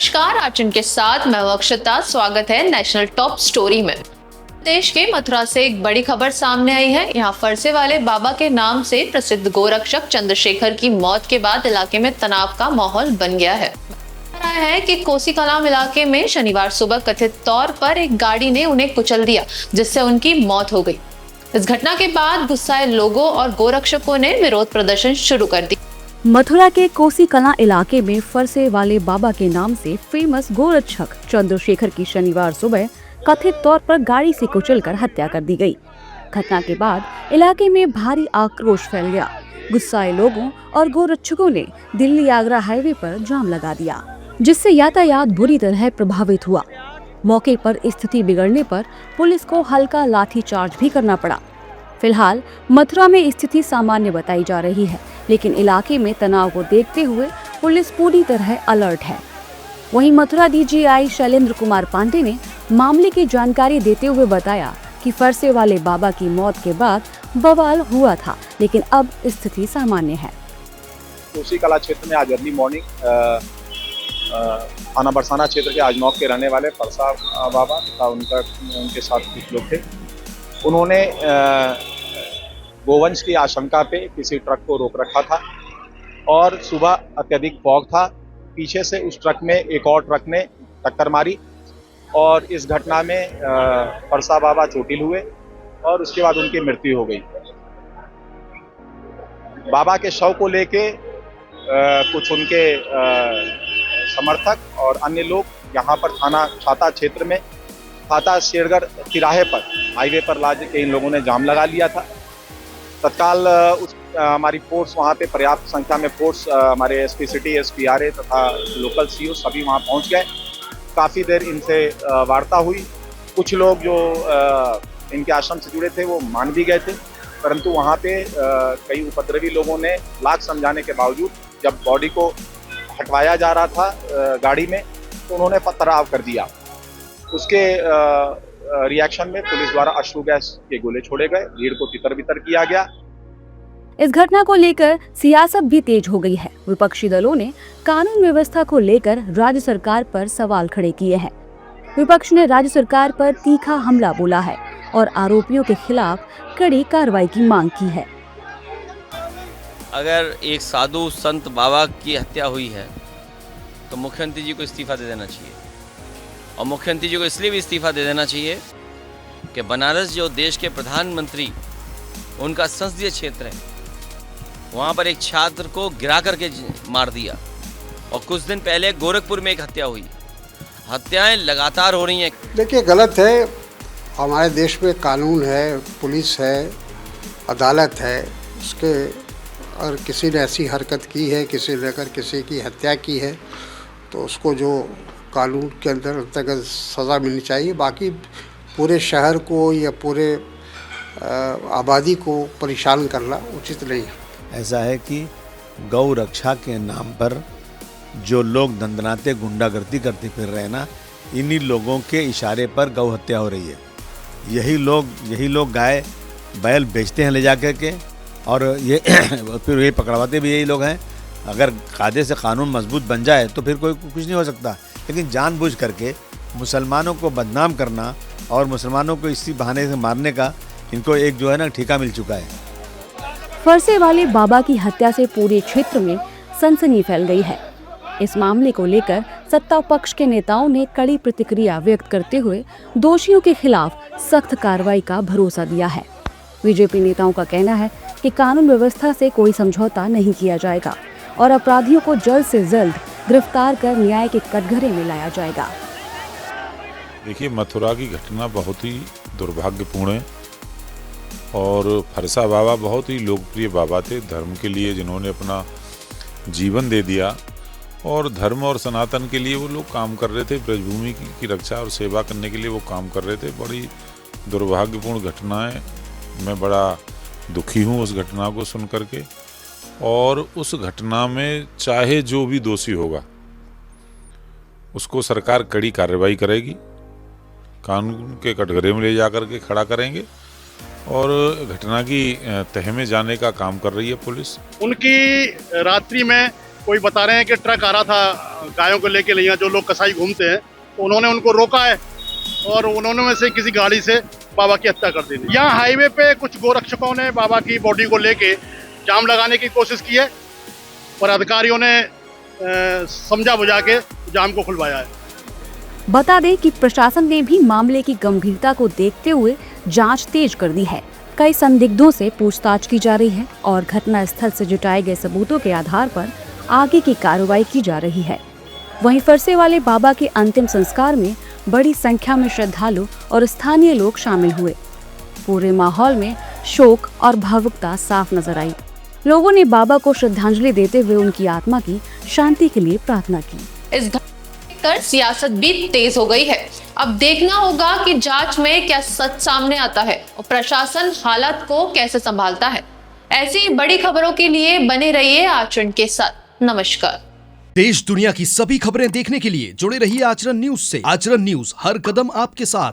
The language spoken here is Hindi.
नमस्कार, आर्चन के साथ मैं अक्षता। स्वागत है नेशनल टॉप स्टोरी में। देश के मथुरा से एक बड़ी खबर सामने आई है। यहाँ फरसे वाले बाबा के नाम से प्रसिद्ध गोरक्षक चंद्रशेखर की मौत के बाद इलाके में तनाव का माहौल बन गया है। है कि कोसी कलाम इलाके में शनिवार सुबह कथित तौर पर एक गाड़ी ने उन्हें कुचल दिया, जिससे उनकी मौत हो गई। इस घटना के बाद गुस्साए लोगों और गोरक्षकों ने विरोध प्रदर्शन शुरू कर दिया। मथुरा के कोसी कलां इलाके में फरसे वाले बाबा के नाम से फेमस गोरक्षक चंद्रशेखर की शनिवार सुबह कथित तौर पर गाड़ी से कुचलकर हत्या कर दी गई। घटना के बाद इलाके में भारी आक्रोश फैल गया। गुस्साए लोगों और गोरक्षकों ने दिल्ली आगरा हाईवे पर जाम लगा दिया, जिससे यातायात बुरी तरह प्रभावित हुआ। मौके पर स्थिति बिगड़ने पर पुलिस को हल्का लाठीचार्ज भी करना पड़ा। फिलहाल मथुरा में स्थिति सामान्य बताई जा रही है, लेकिन इलाके में तनाव को देखते हुए पुलिस पूरी तरह अलर्ट है। वहीं मथुरा डीजीआई शैलेंद्र कुमार पांडे ने मामले की जानकारी देते हुए बताया कि फरसे वाले बाबा की मौत के बाद बवाल हुआ था, लेकिन अब स्थिति सामान्य है। कोसी कला क्षेत्र में आज अर्ली मॉर्निंग थाना बरसाना क्षेत्र के आजनौक के रहने वाले फरसा बाबा तथा उनके साथ कुछ लोग थे। उन्होंने गोवंश की आशंका पे किसी ट्रक को रोक रखा था और सुबह अत्यधिक फॉग था। पीछे से उस ट्रक में एक और ट्रक ने टक्कर मारी और इस घटना में फरसा बाबा चोटिल हुए और उसके बाद उनकी मृत्यु हो गई। बाबा के शव को लेके कुछ उनके समर्थक और अन्य लोग यहाँ पर थाना छाता क्षेत्र में छाता शेरगढ़ तिराहे पर हाईवे पर ला के इन लोगों ने जाम लगा लिया था। तत्काल हमारी फोर्स वहाँ पे पर्याप्त संख्या में फोर्स हमारे एसपी सिटी, एसपी आरए तथा लोकल सीओ सभी वहाँ पहुँच गए। काफ़ी देर इनसे वार्ता हुई। कुछ लोग जो इनके आश्रम से जुड़े थे वो मान भी गए थे, परंतु वहाँ पे कई उपद्रवी लोगों ने लाख समझाने के बावजूद जब बॉडी को हटवाया जा रहा था गाड़ी में तो उन्होंने पथराव कर दिया। उसके रिएक्शन में पुलिस द्वारा अश्रु गैस के गोले छोड़े गए, भीड़ को तितर-बितर किया गया। इस घटना को लेकर सियासत भी तेज हो गई है। विपक्षी दलों ने कानून व्यवस्था को लेकर राज्य सरकार पर सवाल खड़े किए हैं। विपक्ष ने राज्य सरकार पर तीखा हमला बोला है और आरोपियों के खिलाफ कड़ी कार्रवाई की मांग की है। अगर एक साधु संत बाबा की हत्या हुई है तो मुख्यमंत्री जी को इस्तीफा दे देना चाहिए। और मुख्यमंत्री जी को इसलिए भी इस्तीफा दे देना चाहिए कि बनारस जो देश के प्रधानमंत्री उनका संसदीय क्षेत्र है, वहाँ पर एक छात्र को गिरा करके मार दिया। और कुछ दिन पहले गोरखपुर में एक हत्या हुई। हत्याएं लगातार हो रही हैं। देखिए, गलत है। हमारे देश में कानून है, पुलिस है, अदालत है। उसके और किसी ने ऐसी हरकत की है, किसी ने अगर किसी की हत्या की है तो उसको जो कानून के अंतर्गत सज़ा मिलनी चाहिए। बाकी पूरे शहर को या पूरे आबादी को परेशान करना उचित नहीं है। ऐसा है कि गौ रक्षा के नाम पर जो लोग दंदनाते गुंडागर्दी करते फिर रहे ना, इन्हीं लोगों के इशारे पर गौ हत्या हो रही है। यही लोग गाय बैल बेचते हैं ले जा कर के, और ये फिर ये पकड़वाते भी यही लोग हैं। अगर कायदे से कानून मजबूत बन जाए तो फिर कोई कुछ नहीं हो सकता, लेकिन जानबूझ करके मुसलमानों को बदनाम करना और मुसलमानों को इसी बहाने से मारने का इनको एक जो है ना ठेका मिल चुका है। फरसे वाले बाबा की हत्या से पूरे क्षेत्र में सनसनी फैल गई है। इस मामले को लेकर सत्ता पक्ष के नेताओं ने कड़ी प्रतिक्रिया व्यक्त करते हुए दोषियों के खिलाफ सख्त कार्रवाई का भरोसा दिया है। बीजेपी नेताओं का कहना है कि कानून व्यवस्था से कोई समझौता नहीं किया जाएगा और अपराधियों को जल्द से जल्द गिरफ्तार कर न्याय के कटघरे में लाया जाएगा। देखिए, मथुरा की घटना बहुत ही दुर्भाग्यपूर्ण है और फरसा बाबा बहुत ही लोकप्रिय बाबा थे। धर्म के लिए जिन्होंने अपना जीवन दे दिया और धर्म और सनातन के लिए वो लोग काम कर रहे थे। ब्रजभूमि की रक्षा और सेवा करने के लिए वो काम कर रहे थे। बड़ी दुर्भाग्यपूर्ण घटना है। मैं बड़ा दुखी हूँ उस घटना को सुन करके, और उस घटना में चाहे जो भी दोषी होगा उसको सरकार कड़ी कार्रवाई करेगी, कानून के कटघरे में ले जा करके खड़ा करेंगे और घटना की तह में जाने का काम कर रही है पुलिस। उनकी रात्रि में कोई बता रहे हैं कि ट्रक आ रहा था गायों को लेके यहाँ जो लोग कसाई घूमते हैं, तो उन्होंने उनको रोका है और उन्होंने में से किसी गाड़ी से बाबा की हत्या कर दी। यहाँ हाईवे पे कुछ गोरक्षकों ने बाबा की बॉडी को लेके जाम लगाने की कोशिश की है, पर अधिकारियों ने समझा बुझा के जाम को खुलवाया है। बता दें कि प्रशासन ने भी मामले की गंभीरता को देखते हुए जांच तेज कर दी है। कई संदिग्धों से पूछताछ की जा रही है और घटना स्थल से जुटाए गए सबूतों के आधार पर आगे की कार्रवाई की जा रही है। वहीं फरसे वाले बाबा के अंतिम संस्कार में बड़ी संख्या में श्रद्धालु और स्थानीय लोग शामिल हुए। पूरे माहौल में शोक और भावुकता साफ नजर आई। लोगों ने बाबा को श्रद्धांजलि देते हुए उनकी आत्मा की शांति के लिए प्रार्थना की। इस कर सियासत भी तेज हो गई है। अब देखना होगा कि जांच में क्या सच सामने आता है और प्रशासन हालात को कैसे संभालता है। ऐसी बड़ी खबरों के लिए बने रहिए आचरण के साथ। नमस्कार। देश दुनिया की सभी खबरें देखने के लिए जुड़े रहिए आचरण न्यूज से। आचरण न्यूज, हर कदम आपके साथ।